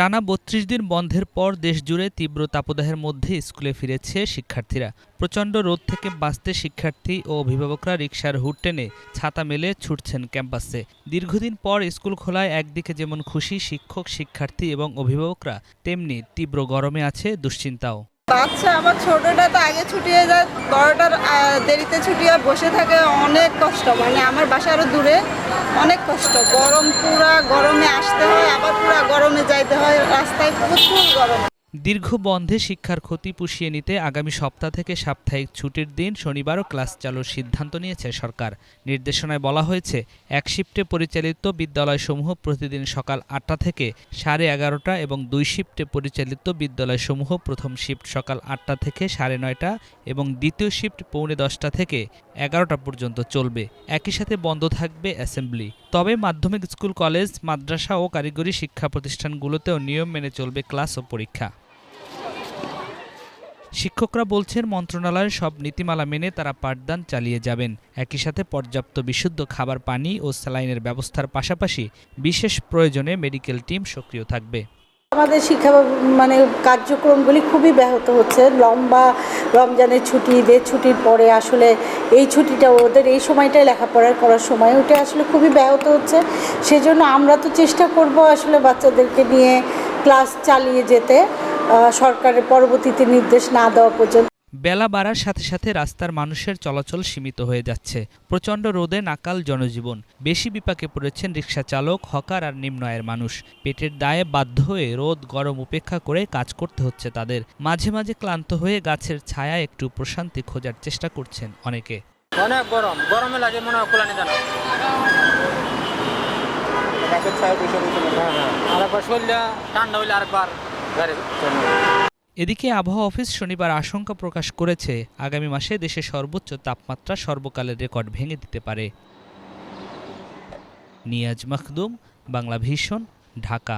টানা ৩২ দিন বন্ধের পর দেশজুড়ে তীব্র তাপদাহের মধ্যে স্কুলে ফিরেছে শিক্ষার্থীরা। প্রচণ্ড রোদ থেকে বাঁচতে শিক্ষার্থী ও অভিভাবকরা রিকশার হুড টেনে ছাতা মেলে ছুটছেন ক্যাম্পাসে। দীর্ঘদিন পর স্কুল খোলায় একদিকে যেমন খুশি শিক্ষক, শিক্ষার্থী এবং অভিভাবকরা, তেমনি তীব্র গরমে আছে দুশ্চিন্তাও। বাচ্চা আমার ছোটটা তো আগে ছুটিয়ে যায়, বড়টার দেরিতে ছুটিয়ে বসে থাকে, অনেক কষ্ট। মানে আমার বাসা আরো দূরে, অনেক কষ্ট। গরম, পুরা গরমে আসতে হয়, আবার পুরা গরমে যাইতে হয়, রাস্তায় প্রচুর গরম। দীর্ঘ বন্ধে শিক্ষার ক্ষতি পুষিয়ে নিতে আগামী সপ্তাহ থেকে সাপ্তাহিক ছুটির দিন শনিবারও ক্লাস চালুর সিদ্ধান্ত নিয়েছে সরকার। নির্দেশনায় বলা হয়েছে, এক শিফটে পরিচালিত বিদ্যালয়সমূহ প্রতিদিন সকাল ৮টা থেকে 11:30 এবং ২ শিফটে পরিচালিত বিদ্যালয়সমূহ প্রথম শিফট সকাল ৮টা থেকে ৯:30 এবং দ্বিতীয় শিফট পৌনে ১০টা থেকে ১১টা পর্যন্ত চলবে। একই সাথে বন্ধ থাকবে অ্যাসেম্বলি। তবে মাধ্যমিক স্কুল, কলেজ, মাদ্রাসা ও কারিগরি শিক্ষা প্রতিষ্ঠানগুলোতেও নিয়ম মেনে চলবে ক্লাস ও পরীক্ষা। শিক্ষকরা বলছেন, মন্ত্রণালয়ের সব নীতিমালা মেনে তারা পাঠদান চালিয়ে যাবেন। একই সাথে পর্যাপ্ত বিশুদ্ধ খাবার, পানি ও স্যালাইনের ব্যবস্থার পাশাপাশি বিশেষ প্রয়োজনে মেডিকেল টিম সক্রিয় থাকবে। আমাদের শিক্ষা কার্যক্রমগুলি খুবই ব্যাহত হচ্ছে। লম্বা রমজানের ছুটি, ঈদের ছুটির পরে আসলে এই ছুটিটা ওদের এই সময়টাই লেখাপড়া করার সময়, ওটা আসলে খুবই ব্যাহত হচ্ছে। সেজন্য আমরা তো চেষ্টা করব আসলে বাচ্চাদেরকে নিয়ে ক্লাস চালিয়ে যেতে, সরকারের পরবর্তীতে নির্দেশ না দেওয়া পর্যন্ত। বেলা বাড়ার সাথে সাথে রাস্তার মানুষের চলাচল সীমিত হয়ে যাচ্ছে। প্রচণ্ড রোদে নাকাল জনজীবন। বেশি বিপাকে পড়েছেন রিকশা চালক, হকার আর নিম্ন আয়ের মানুষ। পেটের দায়ে বাধ্য হয়ে রোদ গরম উপেক্ষা করে কাজ করতে হচ্ছে তাদের। মাঝে মাঝে ক্লান্ত হয়ে গাছের ছায়ায় একটু প্রশান্তি খোঁজার চেষ্টা করছেন অনেকে। অনেক গরম, গরমে লাগে মনে হয় খোলা নিতে না। গাছের ছায়া বসে আরেকবার শরীরটা ঠান্ডা হইলে আরেকবার গাড়ি। এদিকে আবহাওয়া অফিস শনিবার আশঙ্কা প্রকাশ করেছে, আগামী মাসে দেশে সর্বোচ্চ তাপমাত্রা সর্বকালের রেকর্ড ভেঙে দিতে পারে। নিয়াজ মখদুম, বাংলা ভিশন, ঢাকা।